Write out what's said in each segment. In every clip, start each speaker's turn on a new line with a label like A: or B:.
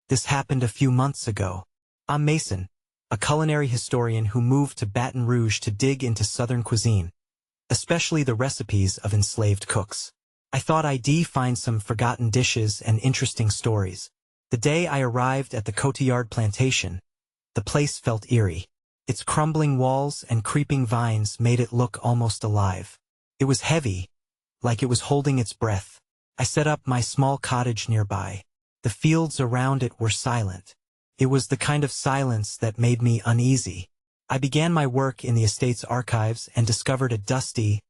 A: This happened a few months ago. I'm Mason, a culinary historian who moved to Baton Rouge to dig into Southern cuisine, especially the recipes of enslaved cooks. I thought I'd find some forgotten dishes and interesting stories. The day I arrived at the Cotillard Plantation, the place felt eerie. Its crumbling walls and creeping vines made it look almost alive. It was heavy, like it was holding its breath. I set up my small cottage nearby. The fields around it were silent. It was the kind of silence that made me uneasy. I began my work in the estate's archives and discovered a dusty,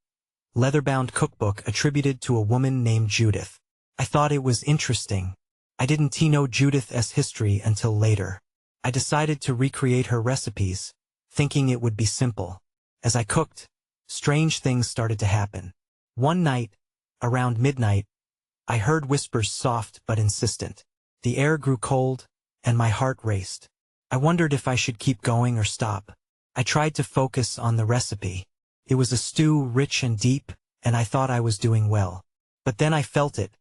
A: leather-bound cookbook attributed to a woman named Judith. I thought it was interesting. I didn't know Judith's history until later. I decided to recreate her recipes, thinking it would be simple. As I cooked, strange things started to happen. One night, around midnight, I heard whispers, soft but insistent. The air grew cold, and my heart raced. I wondered if I should keep going or stop. I tried to focus on the recipe. It was a stew, rich and deep, and I thought I was doing well. But then I felt it,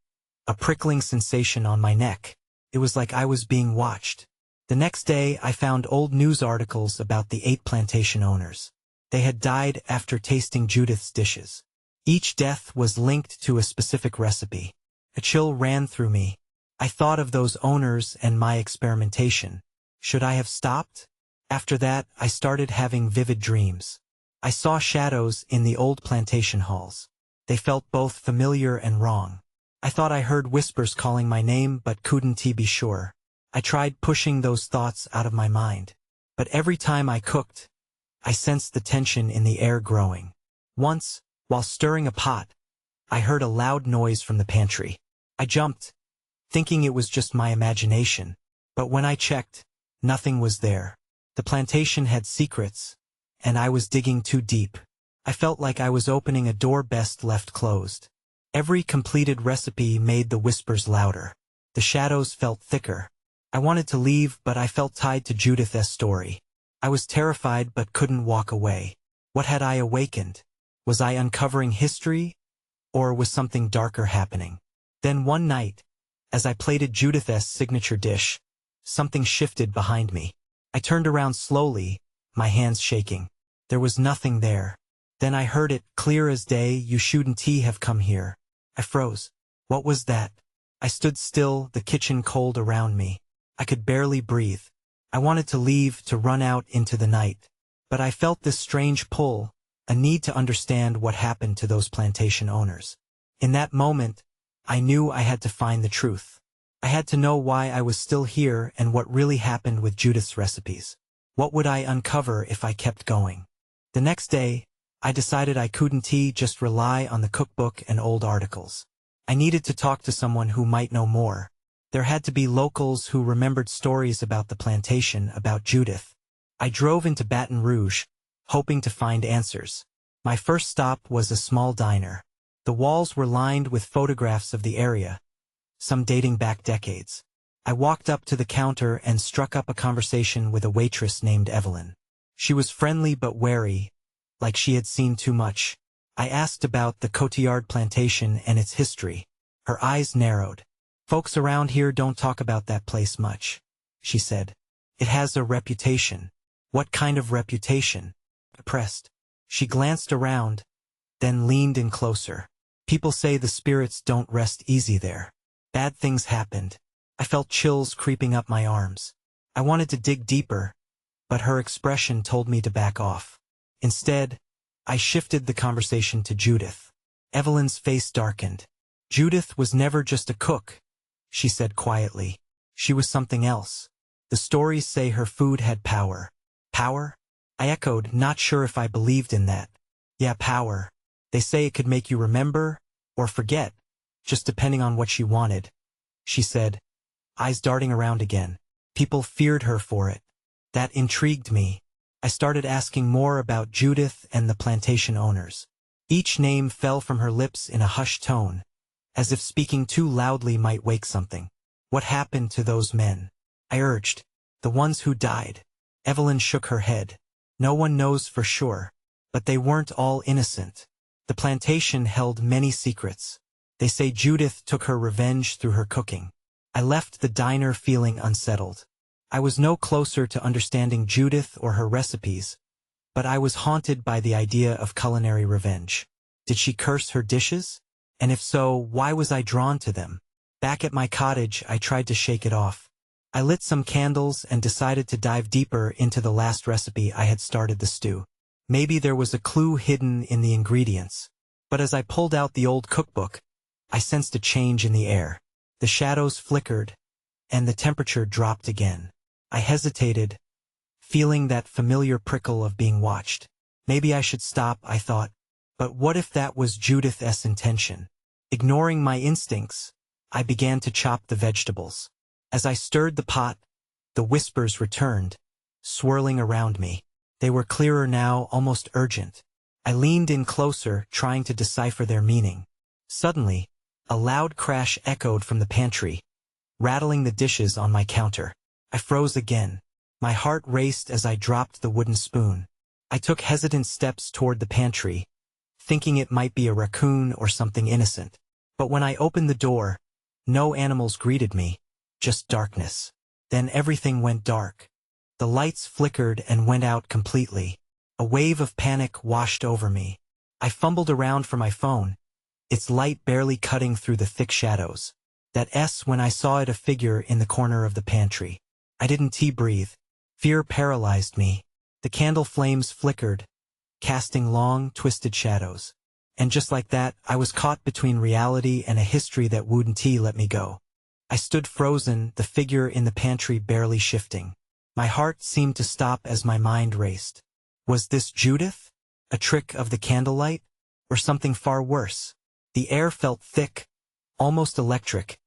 A: a prickling sensation on my neck. It was like I was being watched. The next day I found old news articles about the 8 plantation owners. They had died after tasting Judith's dishes. Each death was linked to a specific recipe. A chill ran through me. I thought of those owners and my experimentation. Should I have stopped? After that, I started having vivid dreams. I saw shadows in the old plantation halls. They felt both familiar and wrong. I thought I heard whispers calling my name but couldn't be sure. I tried pushing those thoughts out of my mind. But every time I cooked, I sensed the tension in the air growing. Once, while stirring a pot, I heard a loud noise from the pantry. I jumped, thinking it was just my imagination. But when I checked, nothing was there. The plantation had secrets, and I was digging too deep. I felt like I was opening a door best left closed. Every completed recipe made the whispers louder. The shadows felt thicker. I wanted to leave, but I felt tied to Judith's story. I was terrified but couldn't walk away. What had I awakened? Was I uncovering history, or was something darker happening? Then one night, as I plated Judith's signature dish, something shifted behind me. I turned around slowly, my hands shaking. There was nothing there. Then I heard it, clear as day, "You shouldn't have come here." I froze. What was that? I stood still, the kitchen cold around me. I could barely breathe. I wanted to leave, to run out into the night. But I felt this strange pull, a need to understand what happened to those plantation owners. In that moment, I knew I had to find the truth. I had to know why I was still here and what really happened with Judith's recipes. What would I uncover if I kept going? The next day, I decided I couldn't just rely on the cookbook and old articles. I needed to talk to someone who might know more. There had to be locals who remembered stories about the plantation, about Judith. I drove into Baton Rouge, hoping to find answers. My first stop was a small diner. The walls were lined with photographs of the area, some dating back decades. I walked up to the counter and struck up a conversation with a waitress named Evelyn. She was friendly but wary, like she had seen too much. I asked about the Cotillard Plantation and its history. Her eyes narrowed. "Folks around here don't talk about that place much," she said. "It has a reputation." "What kind of reputation?" I pressed. She glanced around, then leaned in closer. "People say the spirits don't rest easy there. Bad things happened." I felt chills creeping up my arms. I wanted to dig deeper, but her expression told me to back off. Instead, I shifted the conversation to Judith. Evelyn's face darkened. "Judith was never just a cook," she said quietly. "She was something else. The stories say her food had power." "Power?" I echoed, not sure if I believed in that. "Yeah, power. They say it could make you remember, or forget, just depending on what she wanted," she said, eyes darting around again. People feared her for it. That intrigued me. I started asking more about Judith and the plantation owners. Each name fell from her lips in a hushed tone, as if speaking too loudly might wake something. "What happened to those men?" I urged. "The ones who died." Evelyn shook her head. "No one knows for sure. But they weren't all innocent. The plantation held many secrets. They say Judith took her revenge through her cooking." I left the diner feeling unsettled. I was no closer to understanding Judith or her recipes, but I was haunted by the idea of culinary revenge. Did she curse her dishes? And if so, why was I drawn to them? Back at my cottage, I tried to shake it off. I lit some candles and decided to dive deeper into the last recipe I had started the stew. Maybe there was a clue hidden in the ingredients. But as I pulled out the old cookbook, I sensed a change in the air. The shadows flickered, and the temperature dropped again. I hesitated, feeling that familiar prickle of being watched. Maybe I should stop, I thought. But what if that was Judith's intention? Ignoring my instincts, I began to chop the vegetables. As I stirred the pot, the whispers returned, swirling around me. They were clearer now, almost urgent. I leaned in closer, trying to decipher their meaning. Suddenly, a loud crash echoed from the pantry, rattling the dishes on my counter. I froze again. My heart raced as I dropped the wooden spoon. I took hesitant steps toward the pantry, thinking it might be a raccoon or something innocent. But when I opened the door, no animals greeted me, just darkness. Then everything went dark. The lights flickered and went out completely. A wave of panic washed over me. I fumbled around for my phone, its light barely cutting through the thick shadows. That S when I saw it, a figure in the corner of the pantry. I didn't breathe. Fear paralyzed me. The candle flames flickered, casting long, twisted shadows. And just like that, I was caught between reality and a history that wouldn't let me go. I stood frozen, the figure in the pantry barely shifting. My heart seemed to stop as my mind raced. Was this Judith? A trick of the candlelight? Or something far worse? The air felt thick, almost electric,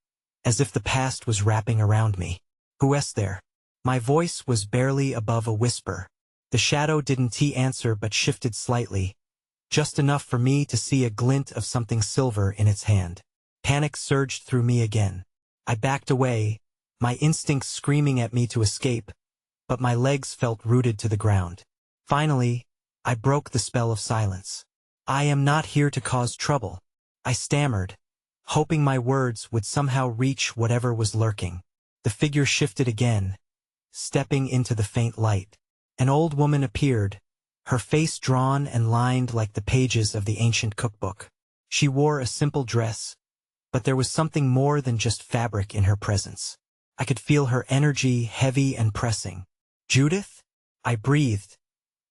A: as if the past was wrapping around me. Who's there? My voice was barely above a whisper. The shadow didn't answer but shifted slightly, just enough for me to see a glint of something silver in its hand. Panic surged through me again. I backed away, my instincts screaming at me to escape, but my legs felt rooted to the ground. Finally, I broke the spell of silence. I am not here to cause trouble, I stammered, hoping my words would somehow reach whatever was lurking. The figure shifted again, stepping into the faint light. An old woman appeared, her face drawn and lined like the pages of the ancient cookbook. She wore a simple dress, but there was something more than just fabric in her presence. I could feel her energy, heavy and pressing. Judith? I breathed,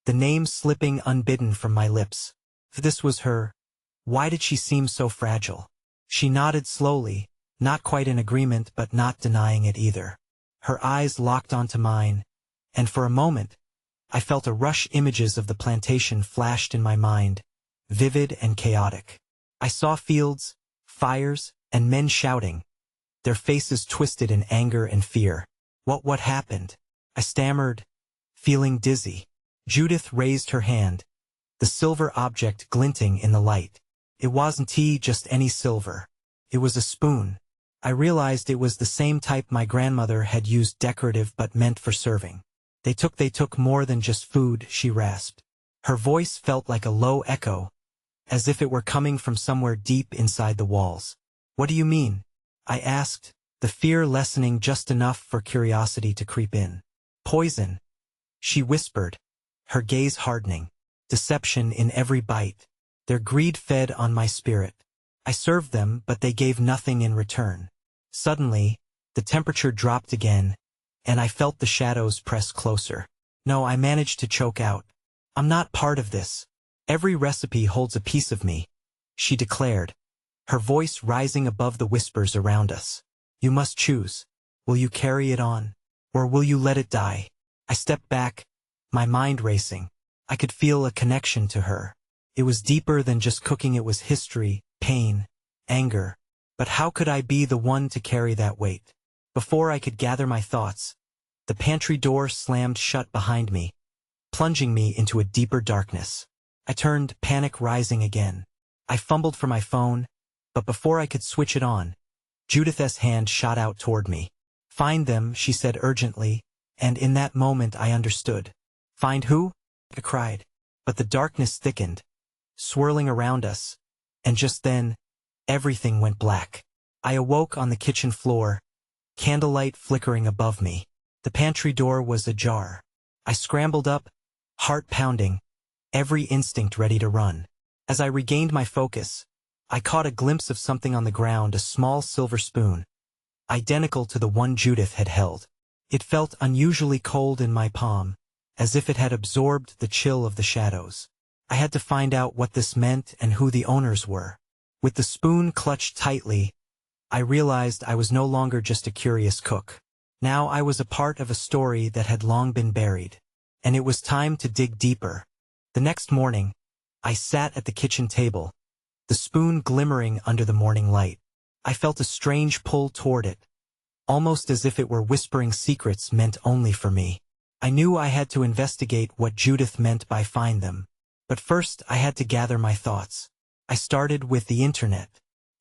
A: the name slipping unbidden from my lips. If this was her, why did she seem so fragile? She nodded slowly, not quite in agreement but not denying it either. Her eyes locked onto mine, and for a moment, I felt a rush. Images of the plantation flashed in my mind, vivid and chaotic. I saw fields, fires, and men shouting, their faces twisted in anger and fear. What happened? I stammered, feeling dizzy. Judith raised her hand, the silver object glinting in the light. It wasn't just any silver. It was a spoon. I realized it was the same type my grandmother had used, decorative but meant for serving. They took more than just food, she rasped. Her voice felt like a low echo, as if it were coming from somewhere deep inside the walls. What do you mean? I asked, the fear lessening just enough for curiosity to creep in. Poison, she whispered, her gaze hardening. Deception in every bite. Their greed fed on my spirit. I served them, but they gave nothing in return. Suddenly, the temperature dropped again, and I felt the shadows press closer. No, I managed to choke out. I'm not part of this. Every recipe holds a piece of me, she declared, her voice rising above the whispers around us. You must choose. Will you carry it on, or will you let it die? I stepped back, my mind racing. I could feel a connection to her. It was deeper than just cooking. It was history, pain, anger. But how could I be the one to carry that weight? Before I could gather my thoughts, the pantry door slammed shut behind me, plunging me into a deeper darkness. I turned, panic rising again. I fumbled for my phone, but before I could switch it on, Judith's hand shot out toward me. Find them, she said urgently, and in that moment I understood. Find who? I cried. But the darkness thickened, swirling around us, and just then, everything went black. I awoke on the kitchen floor, candlelight flickering above me. The pantry door was ajar. I scrambled up, heart pounding, every instinct ready to run. As I regained my focus, I caught a glimpse of something on the ground, a small silver spoon, identical to the one Judith had held. It felt unusually cold in my palm, as if it had absorbed the chill of the shadows. I had to find out what this meant and who the owners were. With the spoon clutched tightly, I realized I was no longer just a curious cook. Now I was a part of a story that had long been buried, and it was time to dig deeper. The next morning, I sat at the kitchen table, the spoon glimmering under the morning light. I felt a strange pull toward it, almost as if it were whispering secrets meant only for me. I knew I had to investigate what Judith meant by find them, but first I had to gather my thoughts. I started with the internet.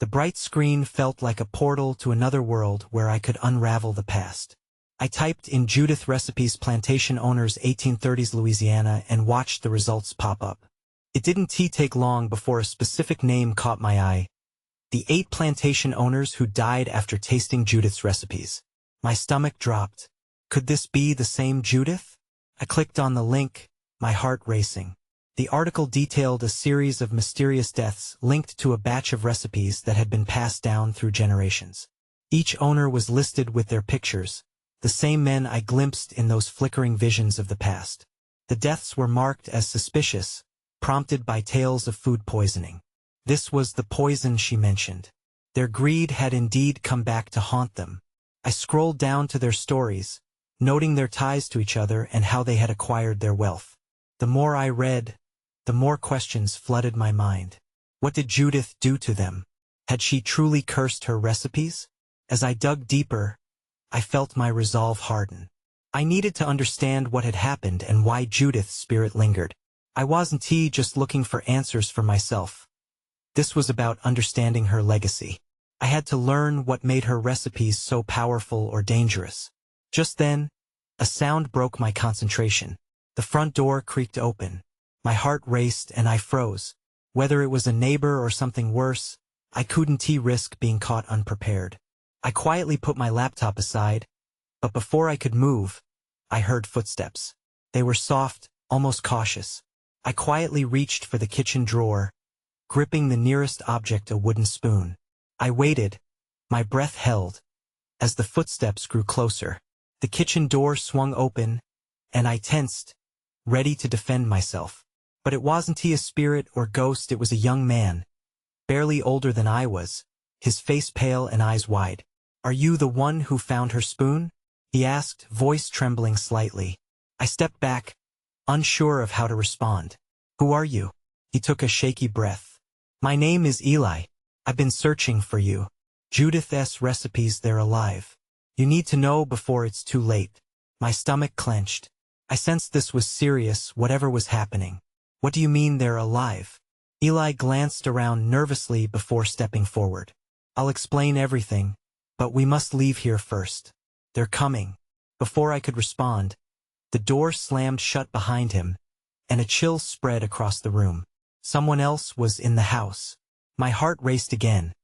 A: The bright screen felt like a portal to another world where I could unravel the past. I typed in Judith recipes plantation owners 1830s Louisiana and watched the results pop up. It didn't take long before a specific name caught my eye. The 8 plantation owners who died after tasting Judith's recipes. My stomach dropped. Could this be the same Judith? I clicked on the link, my heart racing. The article detailed a series of mysterious deaths linked to a batch of recipes that had been passed down through generations. Each owner was listed with their pictures, the same men I glimpsed in those flickering visions of the past. The deaths were marked as suspicious, prompted by tales of food poisoning. This was the poison she mentioned. Their greed had indeed come back to haunt them. I scrolled down to their stories, noting their ties to each other and how they had acquired their wealth. The more I read, the more questions flooded my mind. What did Judith do to them? Had she truly cursed her recipes? As I dug deeper, I felt my resolve harden. I needed to understand what had happened and why Judith's spirit lingered. I wasn't just looking for answers for myself. This was about understanding her legacy. I had to learn what made her recipes so powerful or dangerous. Just then, a sound broke my concentration. The front door creaked open. My heart raced and I froze. Whether it was a neighbor or something worse, I couldn't risk being caught unprepared. I quietly put my laptop aside, but before I could move, I heard footsteps. They were soft, almost cautious. I quietly reached for the kitchen drawer, gripping the nearest object, a wooden spoon. I waited, my breath held, as the footsteps grew closer. The kitchen door swung open, and I tensed, ready to defend myself. But it wasn't a spirit or ghost, it was a young man, barely older than I was, his face pale and eyes wide. "Are you the one who found her spoon?" he asked, voice trembling slightly. I stepped back, unsure of how to respond. "Who are you?" He took a shaky breath. "My name is Eli. I've been searching for you. Judith's recipes, they're alive. You need to know before it's too late." My stomach clenched. I sensed this was serious, whatever was happening. "What do you mean they're alive?" Eli glanced around nervously before stepping forward. "I'll explain everything, but we must leave here first. They're coming." Before I could respond, the door slammed shut behind him, and a chill spread across the room. Someone else was in the house. My heart raced again,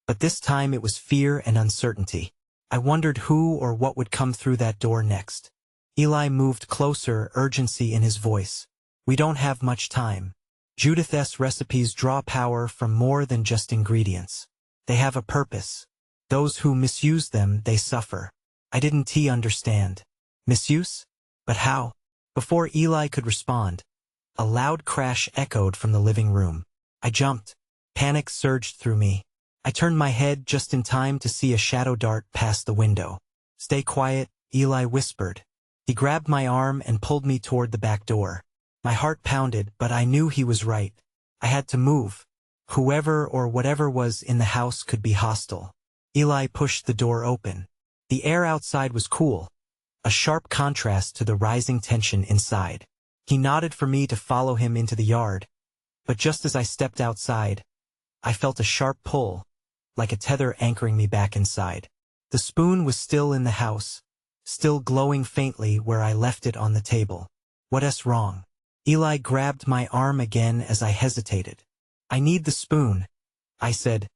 A: but this time it was fear and uncertainty. I wondered who or what would come through that door next. Eli moved closer, urgency in his voice. "We don't have much time. Judith's recipes draw power from more than just ingredients. They have a purpose. Those who misuse them, they suffer." I didn't understand. Misuse? But how? Before Eli could respond, a loud crash echoed from the living room. I jumped. Panic surged through me. I turned my head just in time to see a shadow dart past the window. "Stay quiet," Eli whispered. He grabbed my arm and pulled me toward the back door. My heart pounded, but I knew he was right. I had to move. Whoever or whatever was in the house could be hostile. Eli pushed the door open. The air outside was cool, a sharp contrast to the rising tension inside. He nodded for me to follow him into the yard, but just as I stepped outside, I felt a sharp pull, like a tether anchoring me back inside. The spoon was still in the house, still glowing faintly where I left it on the table. "What's wrong?" Eli grabbed my arm again as I hesitated. "I need the spoon," I said,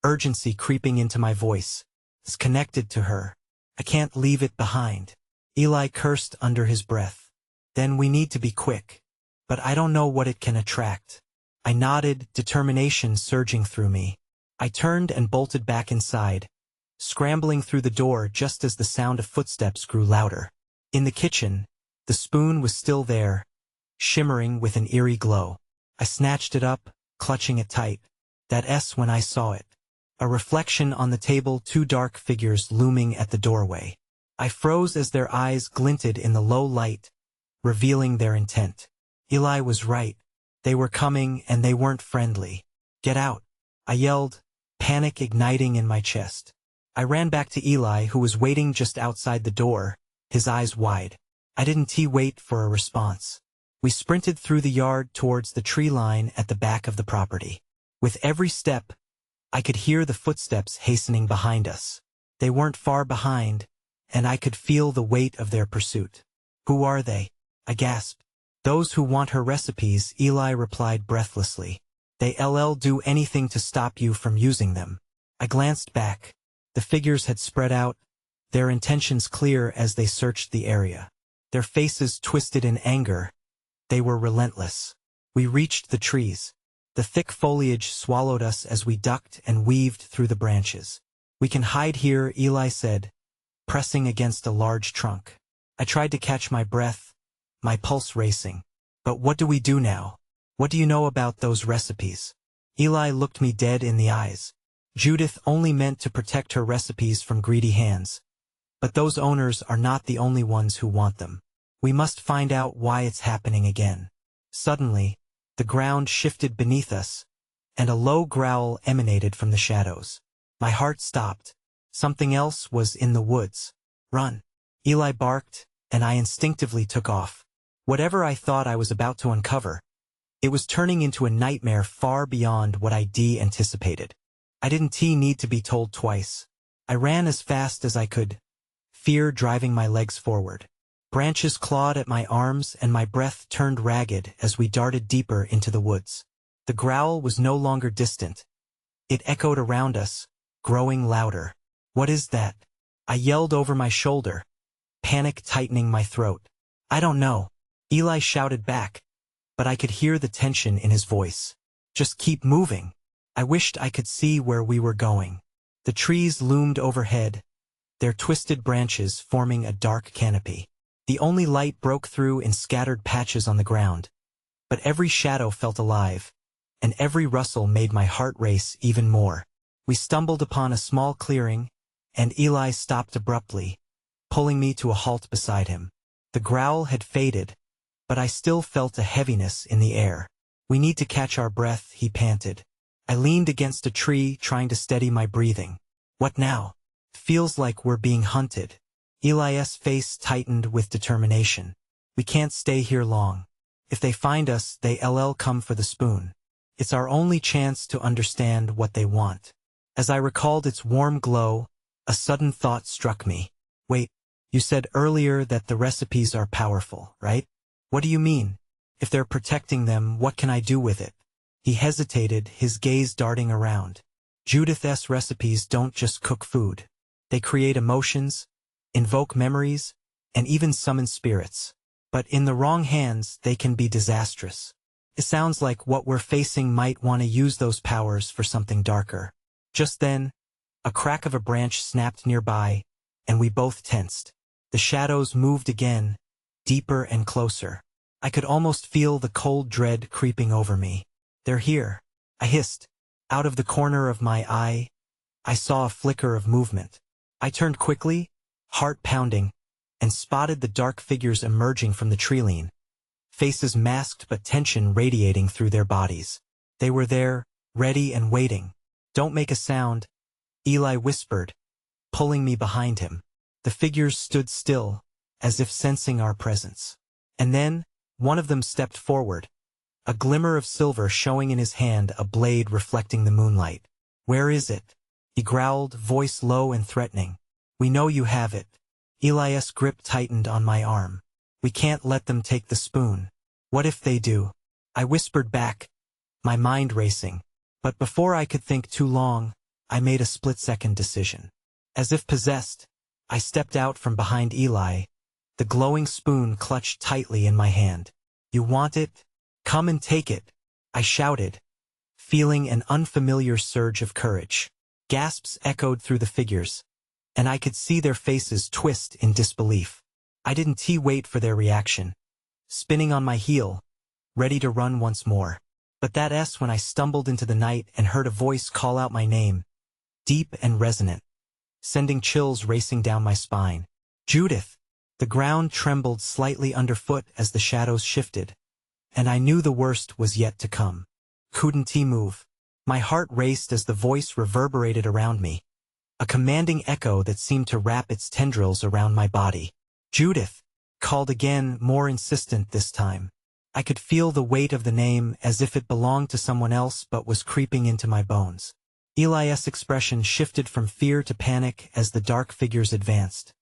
A: urgency creeping into my voice. "It's connected to her. I can't leave it behind. Eli cursed under his breath. Then we need to be quick. But I don't know what it can attract. I nodded, determination surging through me. I turned and bolted back inside, scrambling through the door just as the sound of footsteps grew louder. In the kitchen, the spoon was still there, shimmering with an eerie glow. I snatched it up, clutching it tight. That S when I saw it. A reflection on the table, two dark figures looming at the doorway. I froze as their eyes glinted in the low light, revealing their intent. Eli was right. They were coming and they weren't friendly. Get out, I yelled, panic igniting in my chest. I ran back to Eli, who was waiting just outside the door, his eyes wide. I didn't wait for a response. We sprinted through the yard towards the tree line at the back of the property. With every step, I could hear the footsteps hastening behind us. They weren't far behind, and I could feel the weight of their pursuit. Who are they? I gasped. Those who want her recipes, Eli replied breathlessly. They'll do anything to stop you from using them. I glanced back. The figures had spread out, their intentions clear as they searched the area. Their faces twisted in anger. They were relentless. We reached the trees. The thick foliage swallowed us as we ducked and weaved through the branches. We can hide here, Eli said, pressing against a large trunk. I tried to catch my breath, my pulse racing. But what do we do now? What do you know about those recipes? Eli looked me dead in the eyes. Judith only meant to protect her recipes from greedy hands. But those owners are not the only ones who want them. We must find out why it's happening again. Suddenly, the ground shifted beneath us, and a low growl emanated from the shadows. My heart stopped. Something else was in the woods. Run! Eli barked, and I instinctively took off. Whatever I thought I was about to uncover, it was turning into a nightmare far beyond what I anticipated. I didn't need to be told twice. I ran as fast as I could, fear driving my legs forward. Branches clawed at my arms and my breath turned ragged as we darted deeper into the woods. The growl was no longer distant. It echoed around us, growing louder. What is that? I yelled over my shoulder, panic tightening my throat. I don't know, Eli shouted back, but I could hear the tension in his voice. Just keep moving. I wished I could see where we were going. The trees loomed overhead, their twisted branches forming a dark canopy. The only light broke through in scattered patches on the ground, but every shadow felt alive, and every rustle made my heart race even more. We stumbled upon a small clearing, and Eli stopped abruptly, pulling me to a halt beside him. The growl had faded, but I still felt a heaviness in the air. We need to catch our breath, he panted. I leaned against a tree, trying to steady my breathing. What now? Feels like we're being hunted. Eli's face tightened with determination. We can't stay here long. If they find us, they'll come for the spoon. It's our only chance to understand what they want. As I recalled its warm glow, a sudden thought struck me. Wait, you said earlier that the recipes are powerful, right? What do you mean? If they're protecting them, what can I do with it? He hesitated, his gaze darting around. Judith's recipes don't just cook food. They create emotions, invoke memories, and even summon spirits. But in the wrong hands, they can be disastrous. It sounds like what we're facing might want to use those powers for something darker. Just then, a crack of a branch snapped nearby, and we both tensed. The shadows moved again, deeper and closer. I could almost feel the cold dread creeping over me. They're here, I hissed. Out of the corner of my eye, I saw a flicker of movement. I turned quickly, heart pounding, and spotted the dark figures emerging from the treeline, faces masked but tension radiating through their bodies. They were there, ready and waiting. Don't make a sound, Eli whispered, pulling me behind him. The figures stood still, as if sensing our presence. And then, one of them stepped forward, a glimmer of silver showing in his hand, a blade reflecting the moonlight. Where is it? He growled, voice low and threatening. We know you have it. Eli's grip tightened on my arm. We can't let them take the spoon. What if they do? I whispered back, my mind racing. But before I could think too long, I made a split-second decision. As if possessed, I stepped out from behind Eli, the glowing spoon clutched tightly in my hand. You want it? Come and take it, I shouted, feeling an unfamiliar surge of courage. Gasps echoed through the figures, and I could see their faces twist in disbelief. I didn't wait for their reaction, spinning on my heel, ready to run once more. But that s when I stumbled into the night and heard a voice call out my name, deep and resonant, sending chills racing down my spine. Judith! The ground trembled slightly underfoot as the shadows shifted, and I knew the worst was yet to come. Couldn't move. My heart raced as the voice reverberated around me, a commanding echo that seemed to wrap its tendrils around my body. Judith! Called again, more insistent this time. I could feel the weight of the name as if it belonged to someone else but was creeping into my bones. Eli's expression shifted from fear to panic as the dark figures advanced,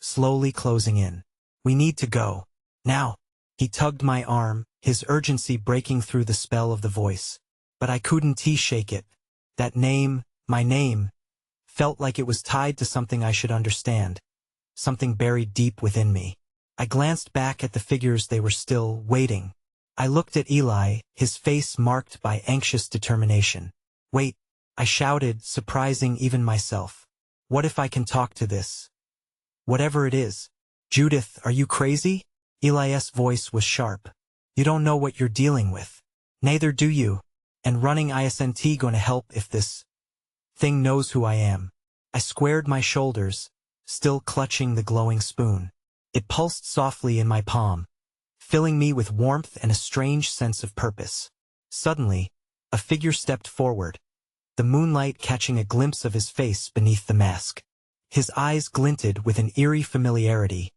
A: slowly closing in. We need to go. Now. He tugged my arm, his urgency breaking through the spell of the voice. But I couldn't shake it. That name, my name, felt like it was tied to something I should understand, something buried deep within me. I glanced back at the figures. They were still waiting. I looked at Eli, his face marked by anxious determination. Wait, I shouted, surprising even myself. What if I can talk to this? Whatever it is. Judith, are you crazy? Eli's voice was sharp. You don't know what you're dealing with. Neither do you. And running isn't gonna help if this thing knows who I am. I squared my shoulders, still clutching the glowing spoon. It pulsed softly in my palm, filling me with warmth and a strange sense of purpose. Suddenly, a figure stepped forward, the moonlight catching a glimpse of his face beneath the mask. His eyes glinted with an eerie familiarity,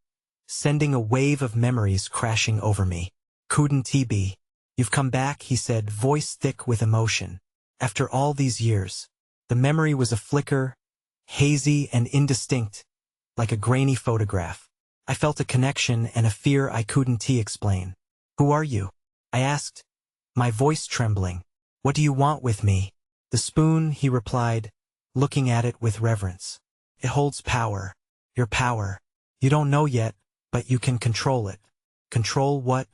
A: sending a wave of memories crashing over me. Couldn't he be? You've come back, he said, voice thick with emotion. After all these years. The memory was a flicker, hazy and indistinct, like a grainy photograph. I felt a connection and a fear I couldn't explain. Who are you? I asked, my voice trembling. What do you want with me? The spoon, he replied, looking at it with reverence. It holds power. Your power. You don't know yet, but you can control it. Control what?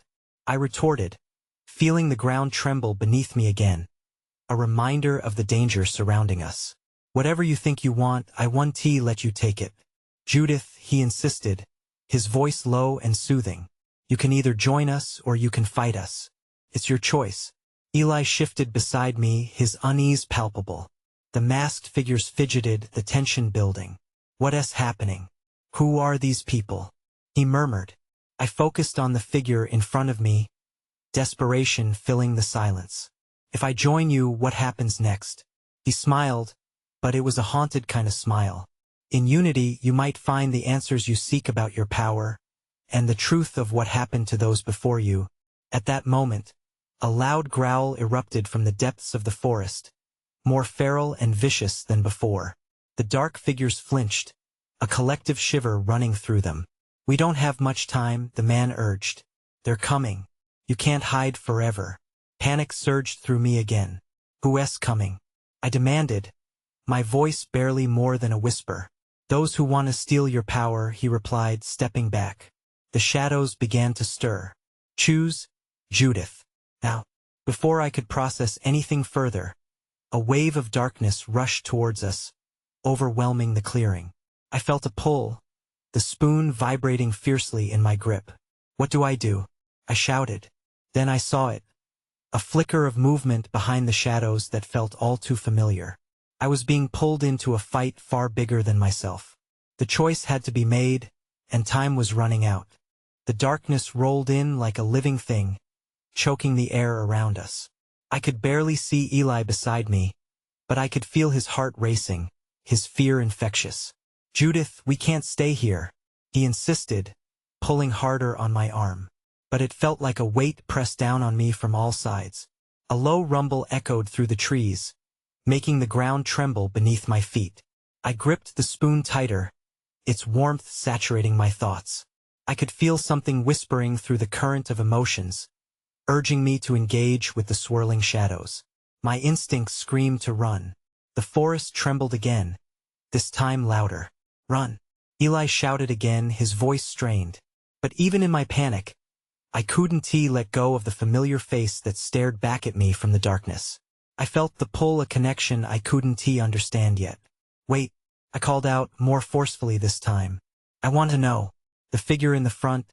A: I retorted, feeling the ground tremble beneath me again. A reminder of the danger surrounding us. Whatever you think you want, I won't let you take it. Judith, he insisted, his voice low and soothing. You can either join us or you can fight us. It's your choice. Eli shifted beside me, his unease palpable. The masked figures fidgeted, the tension building. What's happening? Who are these people? He murmured. I focused on the figure in front of me, desperation filling the silence. If I join you, what happens next? He smiled, but it was a haunted kind of smile. In unity, you might find the answers you seek about your power, and the truth of what happened to those before you. At that moment, a loud growl erupted from the depths of the forest, more feral and vicious than before. The dark figures flinched, a collective shiver running through them. We don't have much time, the man urged. They're coming. You can't hide forever. Panic surged through me again. Who's coming? I demanded, my voice barely more than a whisper. Those who want to steal your power, he replied, stepping back. The shadows began to stir. Choose, Judith. Now. Before I could process anything further, a wave of darkness rushed towards us, overwhelming the clearing. I felt a pull, the spoon vibrating fiercely in my grip. What do? I shouted. Then I saw it. A flicker of movement behind the shadows that felt all too familiar. I was being pulled into a fight far bigger than myself. The choice had to be made, and time was running out. The darkness rolled in like a living thing, choking the air around us. I could barely see Eli beside me, but I could feel his heart racing, his fear infectious. Judith, we can't stay here, he insisted, pulling harder on my arm. But it felt like a weight pressed down on me from all sides. A low rumble echoed through the trees, making the ground tremble beneath my feet. I gripped the spoon tighter, its warmth saturating my thoughts. I could feel something whispering through the current of emotions, urging me to engage with the swirling shadows. My instincts screamed to run. The forest trembled again, this time louder. Run. Eli shouted again, his voice strained. But even in my panic, I couldn't let go of the familiar face that stared back at me from the darkness. I felt the pull, a connection I couldn't understand yet. Wait, I called out, more forcefully this time. I want to know. The figure in the front,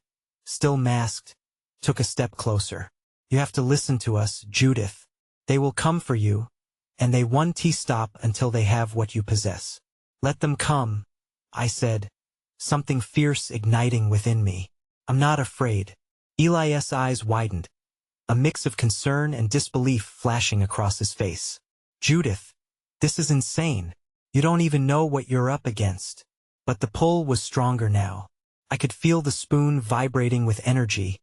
A: still masked, took a step closer. You have to listen to us, Judith. They will come for you, and they won't stop until they have what you possess. Let them come, I said, something fierce igniting within me. I'm not afraid. Eli's eyes widened, a mix of concern and disbelief flashing across his face. Judith, this is insane. You don't even know what you're up against. But the pull was stronger now. I could feel the spoon vibrating with energy,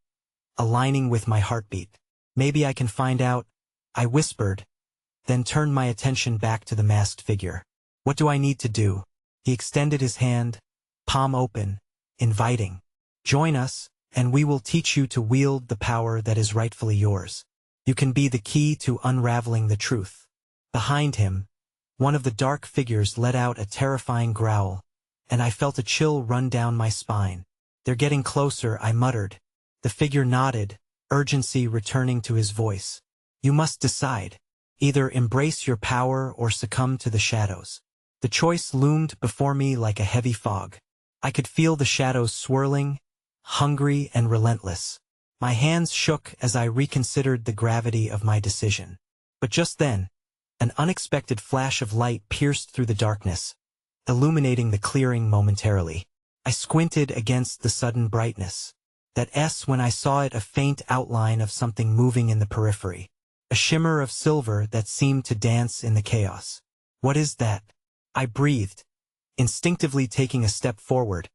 A: aligning with my heartbeat. Maybe I can find out, I whispered, then turned my attention back to the masked figure. What do I need to do? He extended his hand, palm open, inviting. Join us, and we will teach you to wield the power that is rightfully yours. You can be the key to unraveling the truth. Behind him, one of the dark figures let out a terrifying growl, and I felt a chill run down my spine. They're getting closer, I muttered. The figure nodded, urgency returning to his voice. You must decide. Either embrace your power or succumb to the shadows. The choice loomed before me like a heavy fog. I could feel the shadows swirling, hungry and relentless. My hands shook as I reconsidered the gravity of my decision. But just then, an unexpected flash of light pierced through the darkness, illuminating the clearing momentarily. I squinted against the sudden brightness. That when I saw it, a faint outline of something moving in the periphery. A shimmer of silver that seemed to dance in the chaos. What is that? I breathed, instinctively taking a step forward,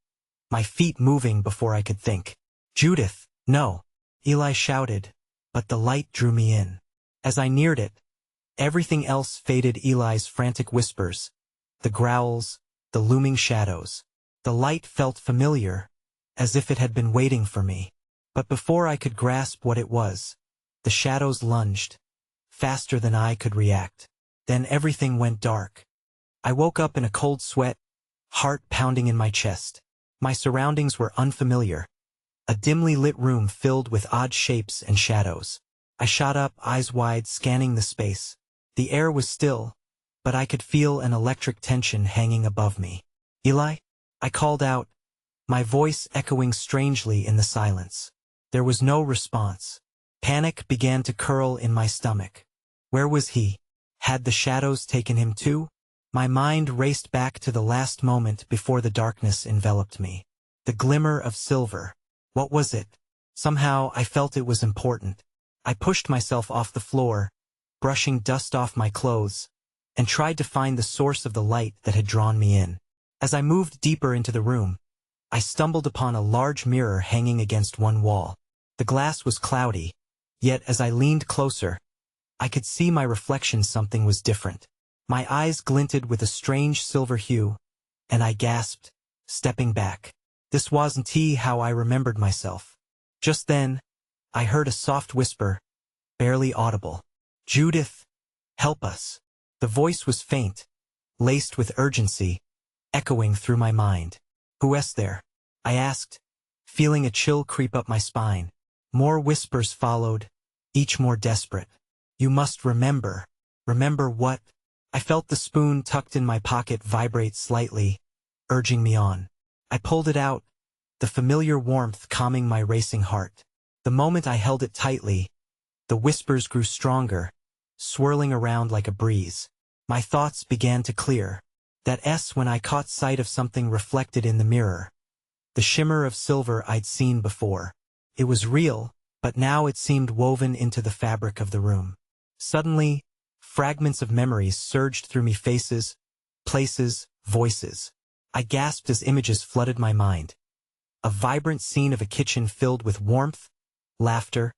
A: my feet moving before I could think. Judith, no, Eli shouted, but the light drew me in. As I neared it, everything else faded. Eli's frantic whispers, the growls, the looming shadows. The light felt familiar, as if it had been waiting for me. But before I could grasp what it was, the shadows lunged, faster than I could react. Then everything went dark. I woke up in a cold sweat, heart pounding in my chest. My surroundings were unfamiliar. A dimly lit room filled with odd shapes and shadows. I shot up, eyes wide, scanning the space. The air was still, but I could feel an electric tension hanging above me. Eli? I called out, my voice echoing strangely in the silence. There was no response. Panic began to curl in my stomach. Where was he? Had the shadows taken him too? My mind raced back to the last moment before the darkness enveloped me. The glimmer of silver. What was it? Somehow I felt it was important. I pushed myself off the floor, brushing dust off my clothes, and tried to find the source of the light that had drawn me in. As I moved deeper into the room, I stumbled upon a large mirror hanging against one wall. The glass was cloudy, yet as I leaned closer, I could see my reflection. Something was different. My eyes glinted with a strange silver hue, and I gasped, stepping back. This wasn't how I remembered myself. Just then, I heard a soft whisper, barely audible. Judith, help us. The voice was faint, laced with urgency, echoing through my mind. Who is there? I asked, feeling a chill creep up my spine. More whispers followed, each more desperate. You must remember. Remember what? I felt the spoon tucked in my pocket vibrate slightly, urging me on. I pulled it out, the familiar warmth calming my racing heart. The moment I held it tightly, the whispers grew stronger, swirling around like a breeze. My thoughts began to clear. That when I caught sight of something reflected in the mirror. The shimmer of silver I'd seen before. It was real, but now it seemed woven into the fabric of the room. Suddenly, fragments of memories surged through me, faces, places, voices. I gasped as images flooded my mind. A vibrant scene of a kitchen filled with warmth, laughter,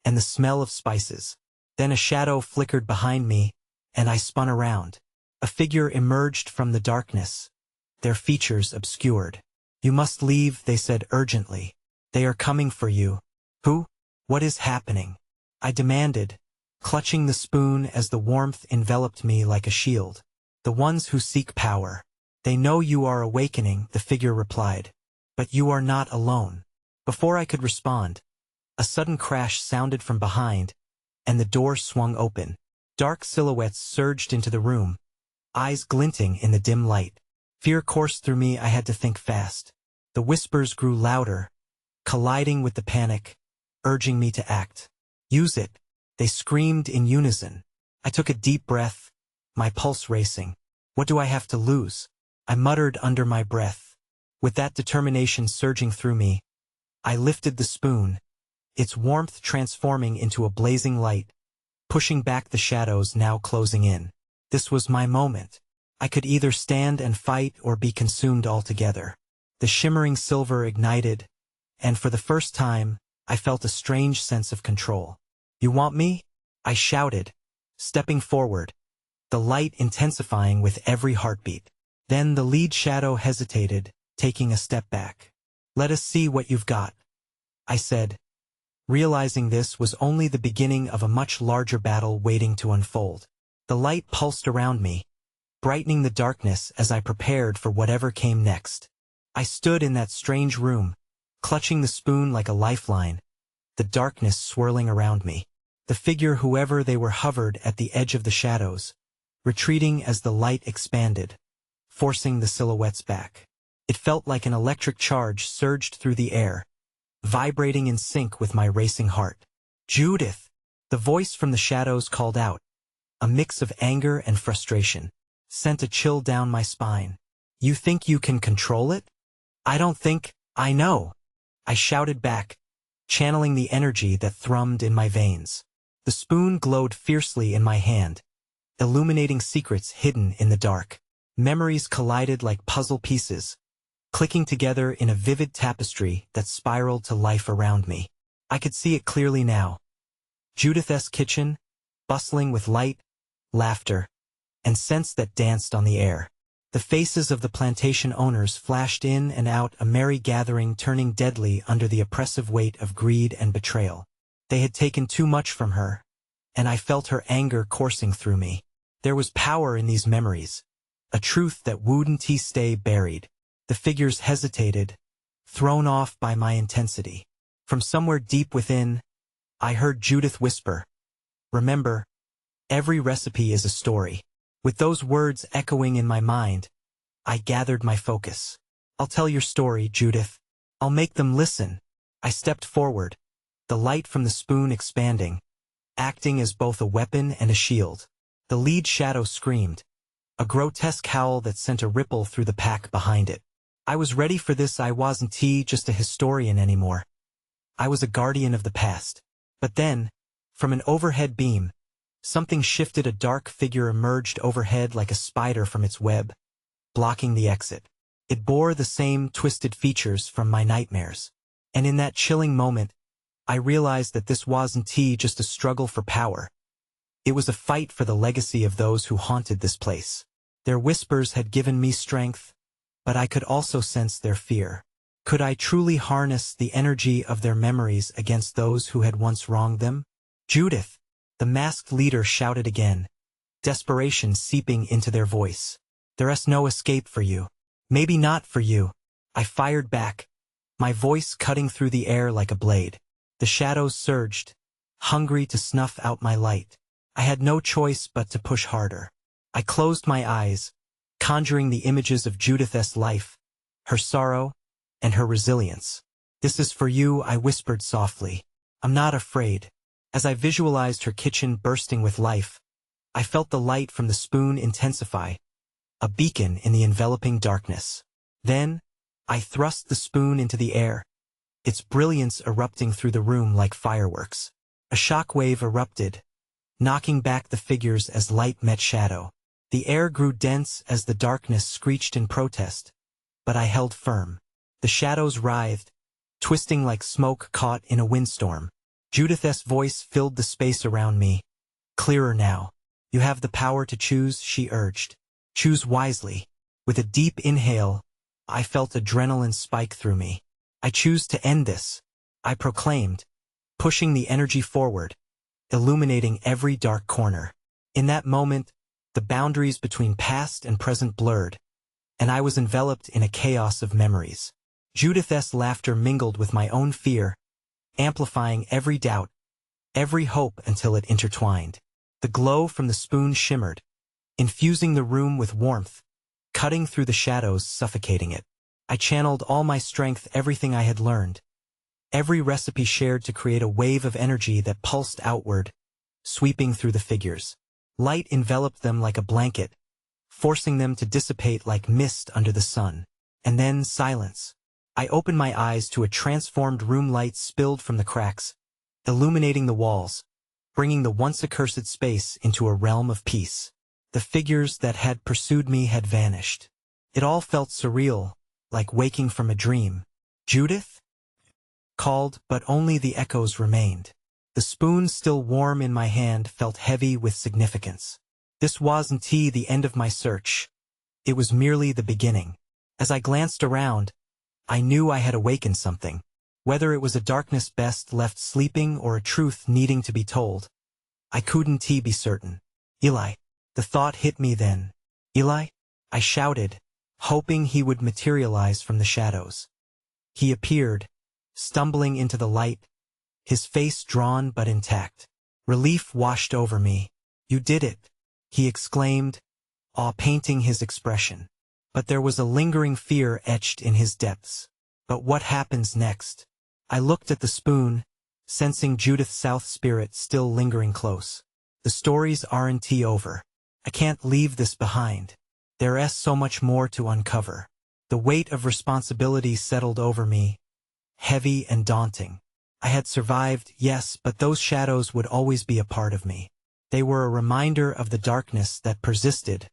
A: and the smell of spices. Then a shadow flickered behind me, and I spun around. A figure emerged from the darkness, their features obscured. You must leave, they said urgently. They are coming for you. Who? What is happening? I demanded, clutching the spoon as the warmth enveloped me like a shield. The ones who seek power. They know you are awakening, the figure replied. But you are not alone. Before I could respond, a sudden crash sounded from behind, and the door swung open. Dark silhouettes surged into the room, eyes glinting in the dim light. Fear coursed through me. I had to think fast. The whispers grew louder, colliding with the panic, urging me to act. Use it, they screamed in unison. I took a deep breath, my pulse racing. What do I have to lose? I muttered under my breath. With that determination surging through me, I lifted the spoon, its warmth transforming into a blazing light, pushing back the shadows now closing in. This was my moment. I could either stand and fight or be consumed altogether. The shimmering silver ignited, and for the first time, I felt a strange sense of control. You want me? I shouted, stepping forward, the light intensifying with every heartbeat. Then the lead shadow hesitated, taking a step back. Let us see what you've got, I said, realizing this was only the beginning of a much larger battle waiting to unfold. The light pulsed around me, brightening the darkness as I prepared for whatever came next. I stood in that strange room, clutching the spoon like a lifeline, the darkness swirling around me. The figure, whoever they were, hovered at the edge of the shadows, retreating as the light expanded, forcing the silhouettes back. It felt like an electric charge surged through the air, vibrating in sync with my racing heart. Judith! The voice from the shadows called out. A mix of anger and frustration sent a chill down my spine. You think you can control it? I don't think I know, I shouted back, channeling the energy that thrummed in my veins. The spoon glowed fiercely in my hand, illuminating secrets hidden in the dark. Memories collided like puzzle pieces, clicking together in a vivid tapestry that spiraled to life around me. I could see it clearly now. Judith's kitchen, bustling with light, laughter, and scents that danced on the air. The faces of the plantation owners flashed in and out, a merry gathering turning deadly under the oppressive weight of greed and betrayal. They had taken too much from her, and I felt her anger coursing through me. There was power in these memories, a truth that wouldn't stay buried. The figures hesitated, thrown off by my intensity. From somewhere deep within, I heard Judith whisper, "Remember, every recipe is a story." With those words echoing in my mind, I gathered my focus. I'll tell your story, Judith. I'll make them listen. I stepped forward, the light from the spoon expanding, acting as both a weapon and a shield. The lead shadow screamed, a grotesque howl that sent a ripple through the pack behind it. I was ready for this. I wasn't just a historian anymore. I was a guardian of the past. But then, from an overhead beam, something shifted. A dark figure emerged overhead like a spider from its web, blocking the exit. It bore the same twisted features from my nightmares. And in that chilling moment, I realized that this wasn't just a struggle for power. It was a fight for the legacy of those who haunted this place. Their whispers had given me strength, but I could also sense their fear. Could I truly harness the energy of their memories against those who had once wronged them? Judith! The masked leader shouted again, desperation seeping into their voice. There's no escape for you. Maybe not for you. I fired back, my voice cutting through the air like a blade. The shadows surged, hungry to snuff out my light. I had no choice but to push harder. I closed my eyes, conjuring the images of Judith's life, her sorrow, and her resilience. This is for you, I whispered softly. I'm not afraid. As I visualized her kitchen bursting with life, I felt the light from the spoon intensify, a beacon in the enveloping darkness. Then, I thrust the spoon into the air, its brilliance erupting through the room like fireworks. A shockwave erupted, knocking back the figures as light met shadow. The air grew dense as the darkness screeched in protest, but I held firm. The shadows writhed, twisting like smoke caught in a windstorm. Judith's voice filled the space around me. Clearer now. You have the power to choose, she urged. Choose wisely. With a deep inhale, I felt adrenaline spike through me. I choose to end this, I proclaimed, pushing the energy forward, illuminating every dark corner. In that moment, the boundaries between past and present blurred, and I was enveloped in a chaos of memories. Judith's laughter mingled with my own fear, amplifying every doubt, every hope until it intertwined. The glow from the spoon shimmered, infusing the room with warmth, cutting through the shadows, suffocating it. I channeled all my strength, everything I had learned, every recipe shared to create a wave of energy that pulsed outward, sweeping through the figures. Light enveloped them like a blanket, forcing them to dissipate like mist under the sun. And then silence. I opened my eyes to a transformed room. Light spilled from the cracks, illuminating the walls, bringing the once accursed space into a realm of peace. The figures that had pursued me had vanished. It all felt surreal, like waking from a dream. "Judith?" called, but only the echoes remained. The spoon, still warm in my hand, felt heavy with significance. This wasn't the end of my search. It was merely the beginning. As I glanced around, I knew I had awakened something. Whether it was a darkness best left sleeping or a truth needing to be told, I couldn't be certain. "Eli." The thought hit me then. "Eli?" I shouted, hoping he would materialize from the shadows. He appeared, stumbling into the light, his face drawn but intact. Relief washed over me. "You did it," he exclaimed, awe painting his expression. But there was a lingering fear etched in his depths. But what happens next? I looked at the spoon, sensing Judith's South spirit still lingering close. The stories aren't over. I can't leave this behind. There's so much more to uncover. The weight of responsibility settled over me, heavy and daunting. I had survived, yes, but those shadows would always be a part of me. They were a reminder of the darkness that persisted,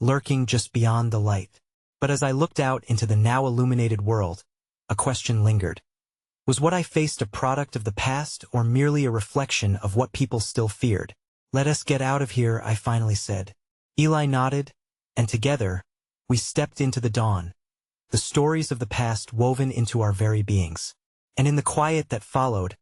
A: lurking just beyond the light. But as I looked out into the now illuminated world, a question lingered. Was what I faced a product of the past or merely a reflection of what people still feared? "Let us get out of here," I finally said. Eli nodded, and together, we stepped into the dawn, the stories of the past woven into our very beings. And in the quiet that followed,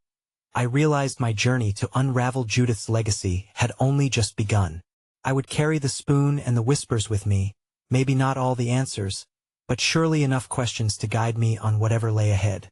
A: I realized my journey to unravel Judith's legacy had only just begun. I would carry the spoon and the whispers with me, maybe not all the answers, but surely enough questions to guide me on whatever lay ahead.